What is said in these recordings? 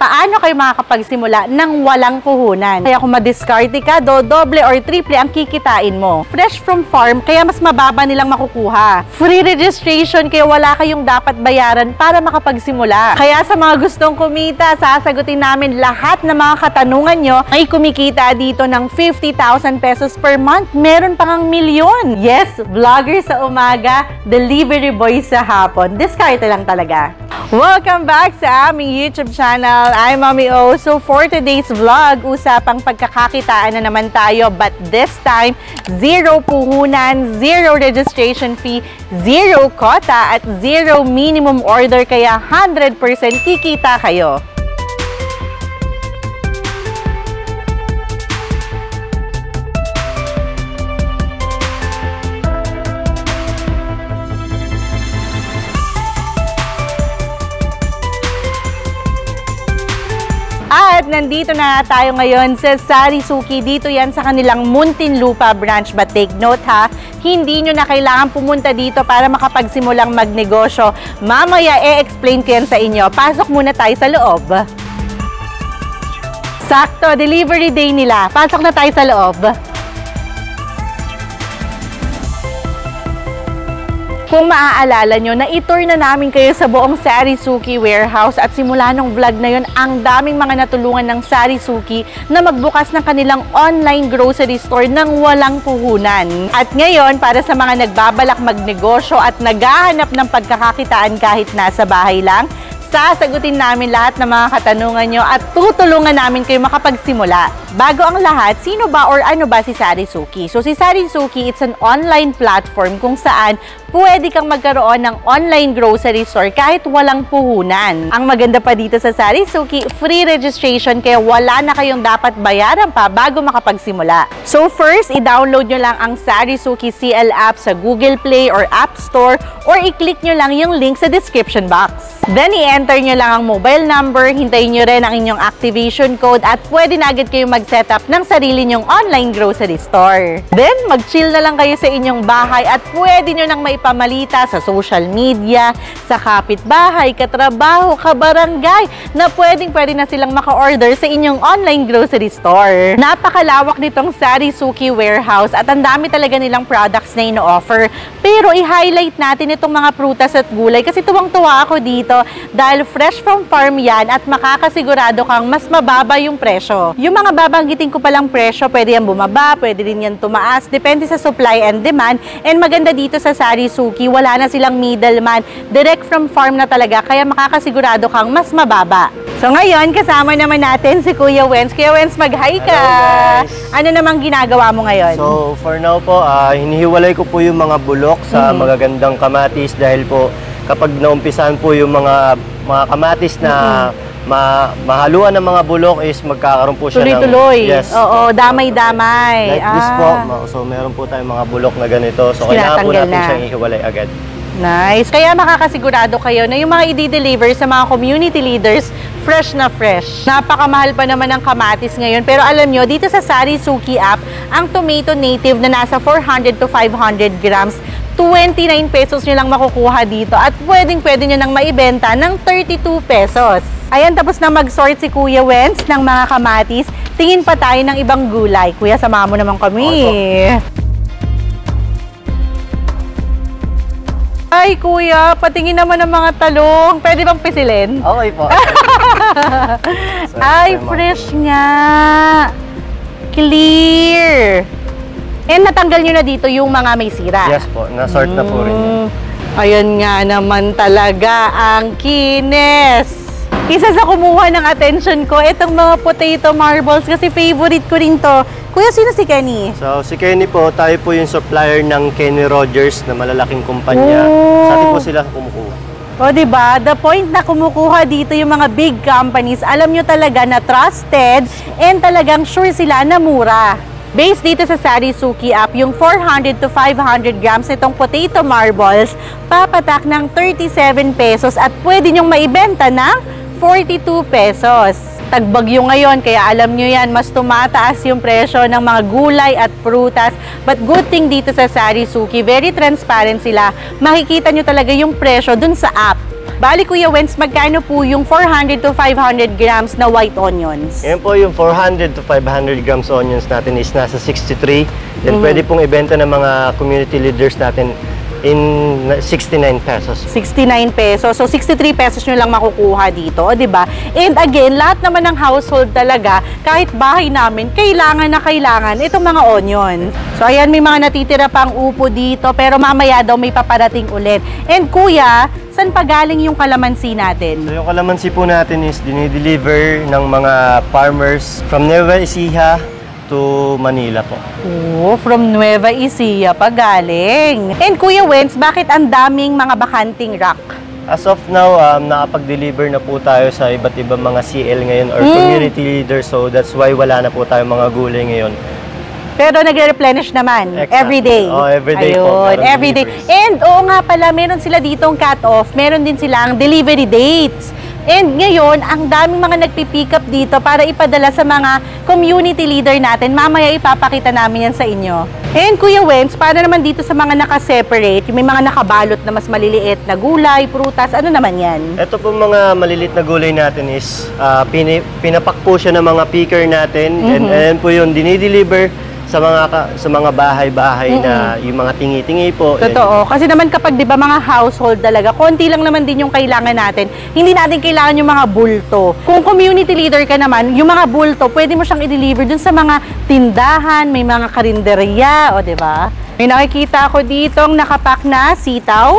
paano kayo makakapagsimula ng walang puhunan. Kaya kung madiskarte ka, doble or triple ang kikitain mo. Fresh from farm, kaya mas mababa nilang makukuha. Free registration, kaya wala kayong dapat bayaran para makapagsimula. Kaya sa mga gustong kumita, sasagutin namin lahat ng mga katanungan nyo. May kumikita dito ng 50,000 pesos per month. Meron pang ang milyon. Yes, vlogger sa umaga, delivery boy sa hapon. Diskarte lang talaga. Welcome back sa aming YouTube channel. I'm Mommy O. So for today's vlog, usapang pagkakakitaan na naman tayo. But this time, zero puhunan, zero registration fee, zero quota, at zero minimum order. Kaya 100% kikita kayo. At nandito na tayo ngayon sa Sarisuki. Dito yan sa kanilang Muntinlupa branch. But take note ha, hindi nyo na kailangan pumunta dito para makapagsimulang magnegosyo. Mamaya e-explain ko yan sa inyo. Pasok muna tayo sa loob. Sakto, delivery day nila. Pasok na tayo sa loob. Kung maaalala nyo, na-tour na namin kayo sa buong Sarisuki warehouse at simula nung vlog na yun, ang daming mga natulungan ng Sarisuki na magbukas ng kanilang online grocery store nang walang puhunan. At ngayon, para sa mga nagbabalak magnegosyo at naghahanap ng pagkakakitaan kahit nasa bahay lang, sasagutin namin lahat ng mga katanungan nyo at tutulungan namin kayo makapagsimula. Bago ang lahat, sino ba or ano ba si Sarisuki? So si Sarisuki, it's an online platform kung saan pwede kang magkaroon ng online grocery store kahit walang puhunan. Ang maganda pa dito sa Sarisuki, free registration kaya wala na kayong dapat bayaran pa bago makapagsimula. So first, i-download nyo lang ang Sarisuki CL app sa Google Play or App Store or i-click nyo lang yung link sa description box. Then i-enter nyo lang ang mobile number, hintayin nyo rin ang inyong activation code at pwede na agad kayong mag-setup ng sarili nyong online grocery store. Then mag-chill na lang kayo sa inyong bahay at pwede nyo nang maipamalita sa social media, sa kapitbahay, katrabaho, kabarangay na pwede na silang maka-order sa inyong online grocery store. Napakalawak nitong Sarisuki warehouse at ang dami talaga nilang products na ino-offer. Pero i-highlight natin itong mga prutas at gulay kasi tuwang-tuwa ako dito dahil fresh from farm yan at makakasigurado kang mas mababa yung presyo. Yung mga babanggitin ko palang presyo, pwede yan bumaba, pwede rin yan tumaas, depende sa supply and demand. And maganda dito sa Sarisuki, wala na silang middleman, direct from farm na talaga, kaya makakasigurado kang mas mababa. So ngayon, kasama naman natin si Kuya Wenz. Kuya Wenz, mag-hi ka! Hello guys! Ano namang ginagawa mo ngayon? So for now po, hinihiwalay ko po yung mga bulok sa magagandang kamatis dahil po kapag naumpisahan po yung mga kamatis na mahaluan ng mga bulok is magkakaroon po siya tuloy-tuloy. Yes. Oo, damay-damay. Like this po. So meron po tayong mga bulok na ganito. So kailangan po natin siyang ihiwalay agad. Nice. Kaya makakasigurado kayo na yung mga i-deliver sa mga community leaders, fresh na fresh. Napakamahal pa naman ng kamatis ngayon. Pero alam nyo, dito sa Sarisuki app, ang tomato native na nasa 400 to 500 grams, 29 pesos nyo lang makukuha dito at pwede nyo nang maibenta ng 32 pesos. Ayan, tapos na mag-sort si Kuya Wenz ng mga kamatis. Tingin pa tayo ng ibang gulay. Kuya, sama mo naman kami. Ay, Kuya, patingin naman ng mga talong. Pwede bang pisilin? Okay po. Ay, fresh nga. Clear. And natanggal nyo na dito yung mga may sira. Yes po, na-sort na po rin. Ayan nga naman talaga, ang kinis. Isa sa kumuha ng attention ko, itong mga potato marbles kasi favorite ko rin to. Kuya, sino si Kenny? So, si Kenny po, tayo po yung supplier ng Kenny Rogers na malalaking kumpanya. Sa atin po sila kumukuha. O, diba? The point na kumukuha dito yung mga big companies, alam nyo talaga na trusted and talagang sure sila na mura. Based dito sa Sarisuki app, yung 400 to 500 grams itong potato marbles, papatak ng 37 pesos at pwede nyong maibenta ng 42 pesos. Tagbagyo ngayon, kaya alam nyo yan, mas tumataas yung presyo ng mga gulay at prutas. But good thing dito sa Sarisuki, very transparent sila. Makikita nyo talaga yung presyo dun sa app. Bali, Kuya Wenz, magkano po yung 400 to 500 grams na white onions? Yan po yung 400 to 500 grams onions natin is nasa 63. Then pwede pong ibenta ng mga community leaders natin in 69 pesos. 69 pesos. So, 63 pesos nyo lang makukuha dito, di ba? And again, lahat naman ng household talaga, kahit bahay namin, kailangan na kailangan itong mga onion. So, ayan, may mga natitira pang upo dito, pero mamaya daw may paparating ulit. And kuya, saan pa galing yung kalamansi natin? So, yung kalamansi po natin is dinideliver ng mga farmers from Nueva Ecija to Manila po. Oh, from Nueva Ecija pa galing. And Kuya Wenz, bakit ang daming mga bakanting rack? As of now, nakapag-deliver na po tayo sa iba't ibang mga CL ngayon or community leaders. So that's why wala na po tayong mga gulay ngayon. Pero nagre-replenish naman, Exactly. everyday. Oh, everyday po. Ayun, everyday. And oo nga pala, meron sila ditong cut-off, meron din silang delivery dates. And ngayon, ang daming mga nagpipick up dito para ipadala sa mga community leader natin. Mamaya ipapakita namin yan sa inyo. And Kuya Wenz, para naman dito sa mga naka-separate, yung may mga nakabalot na mas maliliit na gulay, prutas, ano naman yan? Ito po mga maliliit na gulay natin is pinapak po siya ng mga picker natin. And ayan po yung dinideliver sa mga bahay-bahay na yung mga tingi-tingi po. Totoo. Kasi naman kapag 'di ba mga household talaga, konti lang naman din yung kailangan natin. Hindi natin kailangan yung mga bulto. Kung community leader ka naman, yung mga bulto, pwede mo siyang i-deliver dun sa mga tindahan, may mga karinderya, o 'di ba? May nakikita ako ditong nakapack na sitaw,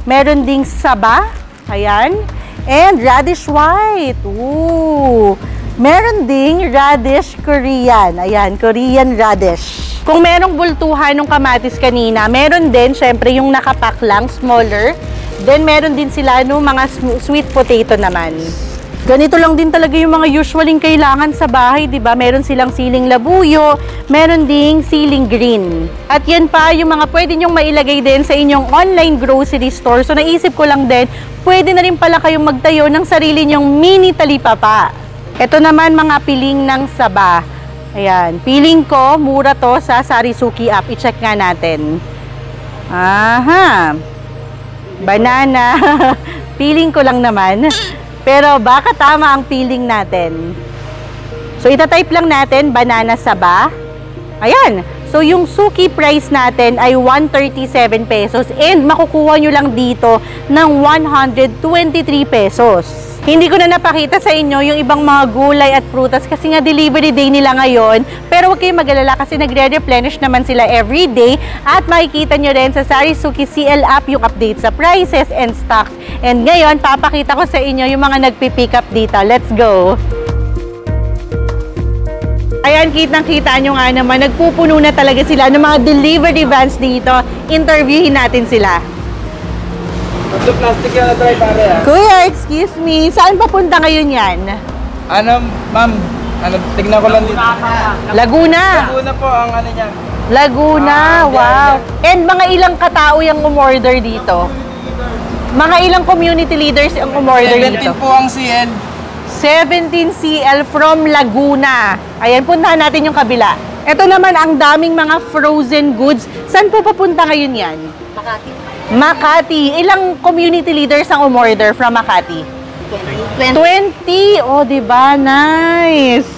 meron ding saba, ayan, and radish white. Ooh. Meron ding radish Korean. Ayan, Korean radish. Kung merong bultuhan ng kamatis kanina, meron din, syempre, yung nakapack lang, smaller. Then, meron din sila no, mga sweet potato naman. Ganito lang din talaga yung mga usualing kailangan sa bahay, di ba? Meron silang siling labuyo, meron ding siling green. At yan pa yung mga pwede nyong mailagay din sa inyong online grocery store. So, naisip ko lang din, pwede na rin pala kayong magtayo ng sarili nyong mini talipapa. Ito naman mga piling ng saba. Ayan, piling ko, mura to sa Sarisuki app. I-check nga natin. Aha. Banana. Piling ko lang naman. Pero baka tama ang piling natin. So, itatype lang natin, banana saba. Ayan. So, yung suki price natin ay 137 pesos and makukuha nyo lang dito ng 123 pesos. Hindi ko na napakita sa inyo yung ibang mga gulay at prutas kasi nga delivery day nila ngayon. Pero huwag kayong mag-alala kasi nagre-replenish naman sila every day. At makikita nyo rin sa Sarisuki CL app yung update sa prices and stocks. And ngayon, papakita ko sa inyo yung mga nagpipick up dito. Let's go! Ayan, kitang-kita nyo nga naman, nagpupuno na talaga sila ng mga delivery vans dito. Interviewin natin sila. Ito plastic yan na try pare ah. Kuya, excuse me, saan papunta ngayon yan? Ano, ma'am? Tignan ko lang dito. Laguna. Laguna po ang ano niya. Laguna, wow. And mga ilang katao yung umorder dito? Mga ilang community leaders yung umorder dito? 17 po ang CL. 17 CL from Laguna. Ayan, puntahan natin yung kabila. Ito naman ang daming mga frozen goods. Saan po papunta ngayon yan? Makati. Makati. Ilang community leaders ang umorder from Makati? 20. Oh, di ba? Nice.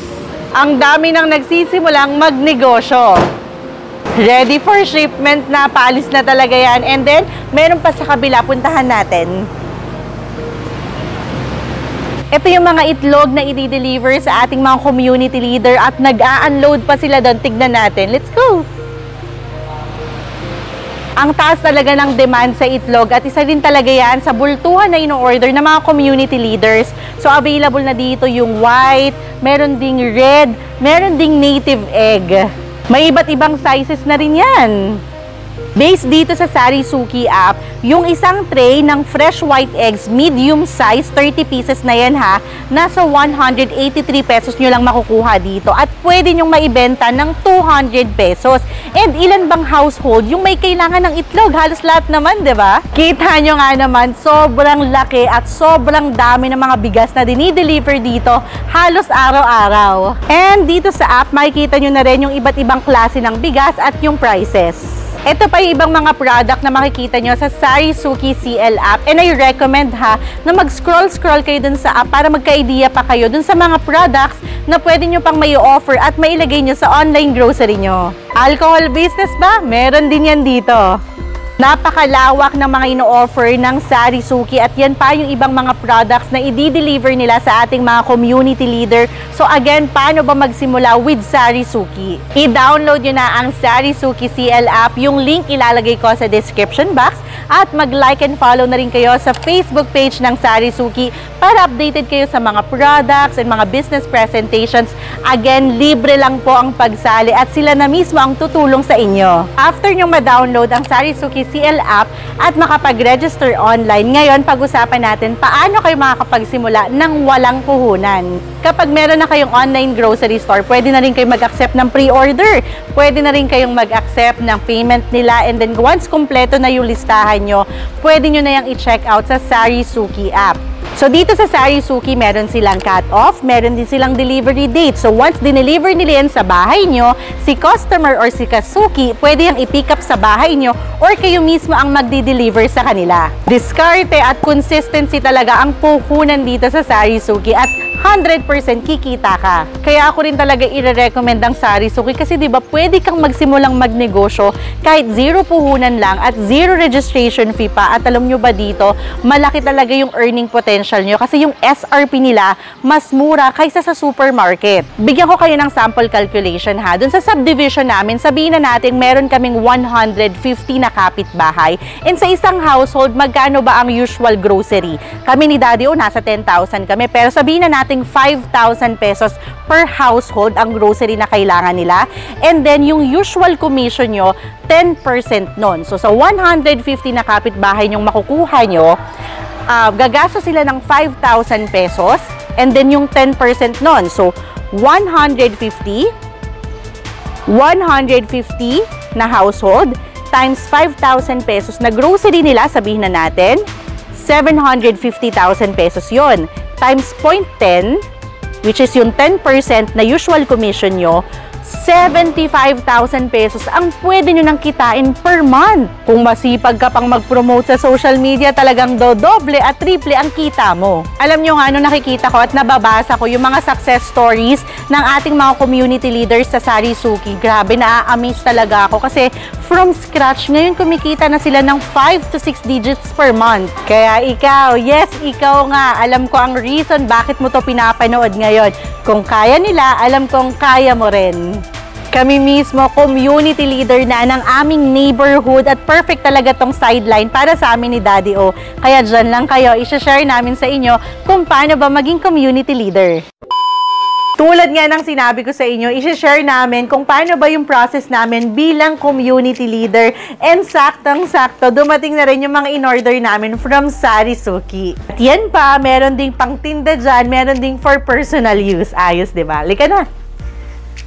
Ang dami nang nagsisimulang magnegosyo. Ready for shipment na, paalis na talaga yan. And then, meron pa sa kabila, puntahan natin. Ito yung mga itlog na i-deliver sa ating mga community leader at nag-a-unload pa sila doon. Tignan natin. Let's go! Ang taas talaga ng demand sa itlog at isa din talaga yan sa bultuhan na ino-order ng mga community leaders. So, available na dito yung white, meron ding red, meron ding native egg. May iba't ibang sizes na rin yan. Based dito sa Sarisuki app, yung isang tray ng fresh white eggs, medium size, 30 pieces na yan ha, nasa 183 pesos nyo lang makukuha dito at pwede nyong maibenta ng 200 pesos. And ilan bang household yung may kailangan ng itlog? Halos lahat naman, di ba? Kita nyo nga naman, sobrang laki at sobrang dami ng mga bigas na dinideliver dito halos araw-araw. And dito sa app, makikita nyo na rin yung iba't ibang klase ng bigas at yung prices. Ito pa yung ibang mga product na makikita nyo sa Sarisuki CL app. And I recommend na mag-scroll kayo dun sa app para magka-idea pa kayo dun sa mga products na pwede nyo pang may offer at mailagay nyo sa online grocery nyo. Alcohol business ba? Meron din yan dito. Napakalawak ng mga ino-offer ng Sarisuki at yan pa yung ibang mga products na i-deliver nila sa ating mga community leader. So again, paano ba magsimula with Sarisuki? I-download nyo na ang Sarisuki CL app. Yung link ilalagay ko sa description box at mag-like and follow na rin kayo sa Facebook page ng Sarisuki para updated kayo sa mga products and mga business presentations. Again, libre lang po ang pagsali at sila na mismo ang tutulong sa inyo. After nyo ma-download ang Sarisuki CL app at makapag-register online, ngayon pag-usapan natin paano kayo makakapagsimula ng walang puhunan. Kapag meron na kayong online grocery store, pwede na rin kayo mag-accept ng pre-order. Pwede na rin kayong mag-accept ng payment nila and then once kompleto na yung listahan nyo, pwede nyo na yung i-check out sa Sarisuki app. So dito sa Sarisuki, meron silang cut-off, meron din silang delivery date. So once dineliver nila yan sa bahay nyo, si customer or si Kasuki, pwede yung i-pick up sa bahay nyo or kayo mismo ang magdi-deliver sa kanila. Diskarte at consistency talaga ang puhunan dito sa Sarisuki at 100% kikita ka. Kaya ako rin talaga i-recommend ang Sarisuki kasi diba pwede kang magsimulang magnegosyo kahit zero puhunan lang at zero registration fee pa. At alam nyo ba dito, malaki talaga yung earning potential nyo kasi yung SRP nila mas mura kaysa sa supermarket. Bigyan ko kayo ng sample calculation ha. Dun sa subdivision namin, sabihin na natin meron kaming 150 na kapitbahay. And sa isang household, magkano ba ang usual grocery? Kami ni Daddy nasa 10,000 kami. Pero sabihin na natin 5,000 pesos per household ang grocery na kailangan nila. And then, yung usual commission nyo, 10% nun. So, sa 150 na kapitbahay nyong makukuha nyo, gagasto sila ng 5,000 pesos and then yung 10% nun. So, 150 na household times 5,000 pesos na grocery nila, sabihin na natin, 750,000 pesos yon times 0.10, which is yung 10% na usual commission nyo, 75,000 pesos ang pwede nyo nang kitain per month. Kung masipag ka pang mag-promote sa social media, talagang dodoble at triple ang kita mo. Alam nyo nga, nakikita ko at nababasa ko yung mga success stories ng ating mga community leaders sa Sarisuki. Grabe, na-amaze talaga ako kasi from scratch, ngayon kumikita na sila ng 5 to 6 digits per month. Kaya ikaw, yes, ikaw nga, alam ko ang reason bakit mo to pinapanood ngayon. Kung kaya nila, alam kong kaya mo rin. Kami mismo, community leader na ng aming neighborhood at perfect talaga tong sideline para sa amin ni Daddy O. Kaya dyan lang kayo, i-share namin sa inyo kung paano ba maging community leader. Tulad nga ng sinabi ko sa inyo, i-share namin kung paano ba yung process namin bilang community leader. And saktang-sakto, dumating na rin yung mga in-order namin from Sarisuki. At yan pa, meron ding pangtinda dyan, meron ding for personal use. Ayos, diba? Lika na!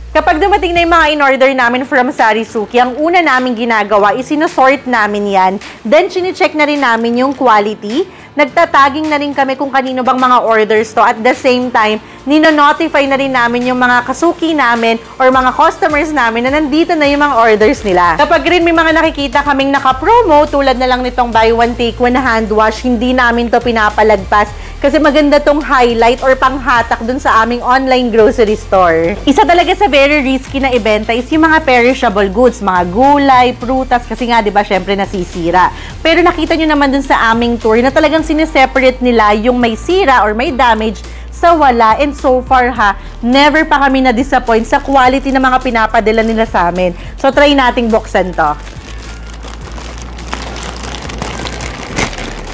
Kapag dumating na yung mga in-order namin from Sarisuki, ang una namin ginagawa is sinusort namin yan. Then, chine-check na rin namin yung quality. Nagtatagging na rin kami kung kanino bang mga orders to. At the same time, nino-notify na rin namin yung mga kasuki namin or mga customers namin na nandito na yung mga orders nila. Kapag rin may mga nakikita kaming naka-promo, tulad na lang nitong buy one take one hand wash, hindi namin to pinapalagpas kasi maganda tong highlight or panghatak dun sa aming online grocery store. Isa talaga sa very risky na ibenta is yung mga perishable goods, mga gulay, prutas, kasi nga, di ba, syempre nasisira. Pero nakita nyo naman dun sa aming tour na talagang sineseparate nila yung may sira or may damage sa wala. And so far ha, never pa kami na-disappoint sa quality ng mga pinapadala nila sa amin. So, try nating buksan to.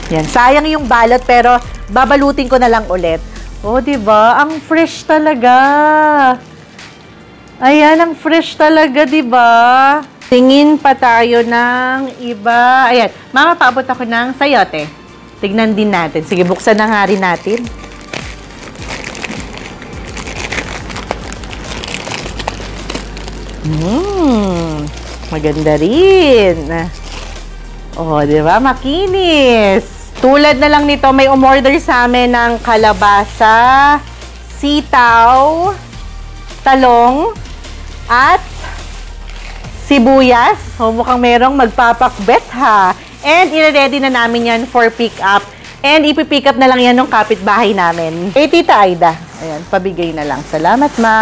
Yan, sayang yung balot pero babalutin ko na lang ulit. Oh, di ba? Ang fresh talaga. Ayan, ang fresh talaga, di ba? Tingin pa tayo ng iba. Ayan, mama, paabot ako ng sayote. Tignan din natin. Sige, buksan na nga rin natin. Maganda rin. Oh, di ba? Makinis. Tulad na lang nito, may umorder sa amin ng kalabasa, sitaw, talong, at sibuyas. Mukhang merong magpapakbet ha. And i-ready na namin yan for pick up. And ipipick up na lang yan ng kapitbahay namin. Tita Aida. Ayan, pabigay na lang. Salamat, ma.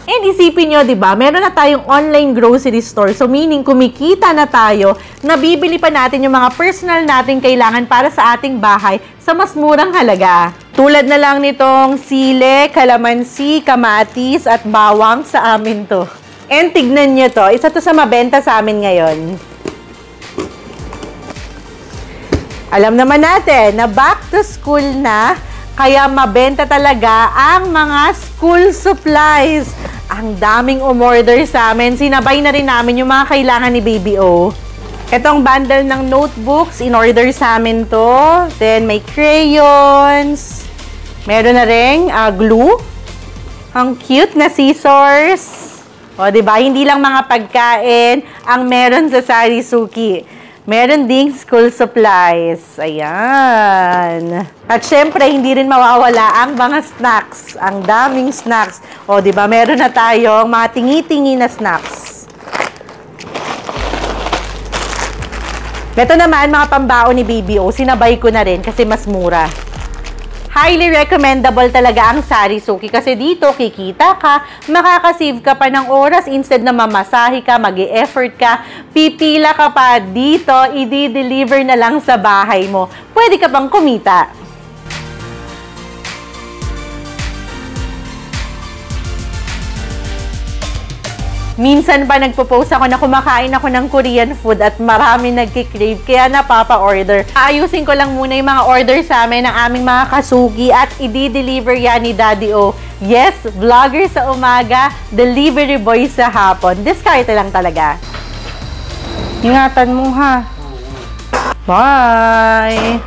And isipin nyo, di ba? Meron na tayong online grocery store. So, meaning, kumikita na tayo, nabibili pa natin yung mga personal nating kailangan para sa ating bahay sa mas murang halaga. Tulad na lang nitong sile, kalamansi, kamatis, at bawang sa amin to. And tignan nyo to. Isa to sa mabenta sa amin ngayon. Alam naman natin na back to school na, kaya mabenta talaga ang mga school supplies. Ang daming umorder sa amin. Sinabay na rin namin yung mga kailangan ni Baby O. Itong bundle ng notebooks, in-order sa amin to. Then may crayons. Meron na rin glue. Ang cute na scissors. O, diba? Hindi lang mga pagkain ang meron sa Sarisuki. Meron ding school supplies. Ayan. At syempre, hindi rin mawawala ang mga snacks. Ang daming snacks. O, di ba? Meron na tayong mga tingi-tingi na snacks. Ito naman, mga pambaon ni Baby O. Sinabay ko na rin kasi mas mura. Highly recommendable talaga ang Sarisuki kasi dito kikita ka, makakasave ka pa ng oras instead na mamasahe ka, mag-e-effort ka, pipila ka pa dito, i-deliver na lang sa bahay mo. Pwede ka pang kumita. Minsan pa nagpo-post ako na kumakain ako ng Korean food at marami nagkikrave, kaya napapa-order. Ayusin ko lang muna yung mga order sa amin ng aming mga kasugi at i-deliver yan ni Daddy O. Yes, vlogger sa umaga, delivery boy sa hapon. Diskarte lang talaga. Ingatan mo ha. Bye!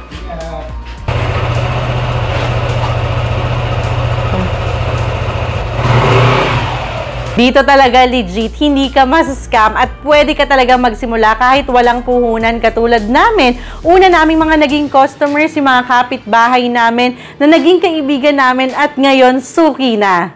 Dito talaga legit, hindi ka mas-scam at pwede ka talaga magsimula kahit walang puhunan katulad namin. Una naming mga naging customers, yung mga kapitbahay namin na naging kaibigan namin at ngayon suki na.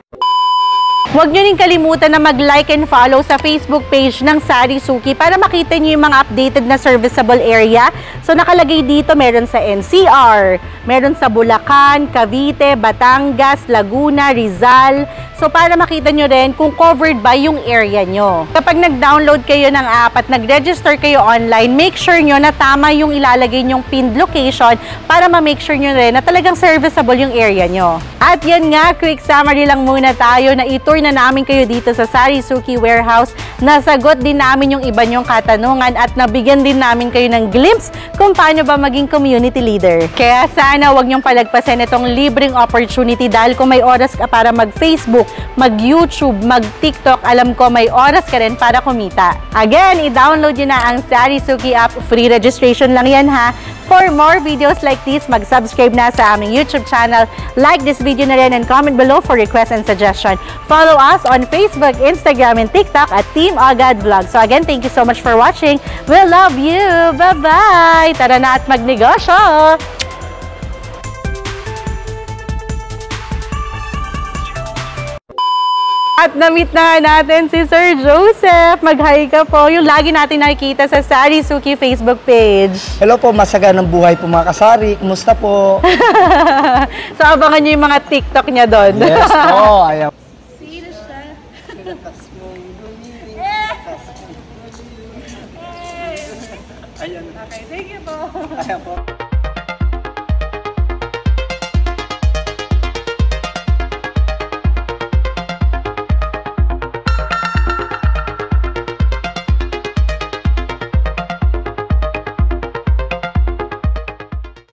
Huwag nyo rin kalimutan na mag-like and follow sa Facebook page ng Sarisuki para makita nyo yung mga updated na serviceable area. So nakalagay dito, meron sa NCR, meron sa Bulacan, Cavite, Batangas, Laguna, Rizal. So para makita nyo rin kung covered ba yung area nyo. Kapag nag-download kayo ng app at nag-register kayo online, make sure nyo na tama yung ilalagay nyong pinned location para ma-make sure nyo rin na talagang serviceable yung area nyo. At yan nga, quick summary lang muna tayo na itour na namin kayo dito sa Sarisuki Warehouse. Nasagot din namin yung iba nyong katanungan at nabigyan din namin kayo ng glimpse kung paano ba maging community leader. Kaya sana wag nyong palagpasin itong libreng opportunity dahil kung may oras ka para mag-Facebook, mag-YouTube, mag-TikTok, alam ko may oras ka rin para kumita. Again, i-download nyo na ang Sarisuki app. Free registration lang yan ha. For more videos like this, mag-subscribe na sa aming YouTube channel. Like this video na rin and comment below for requests and suggestion. Follow us on Facebook, Instagram, and TikTok at Team Agad Vlog. So again, thank you so much for watching. We love you. Bye-bye! Tara na at magnegosyo! At na-meet na natin si Sir Joseph. Mag-hi ka po. Yung lagi natin nakikita sa Sarisuki Facebook page. Hello po, masaganang buhay po mga kasari. Kumusta po? So, abangan nyo yung mga TikTok niya doon. Yes po, ayaw. Sino siya? Okay, thank you po. Ayaw po.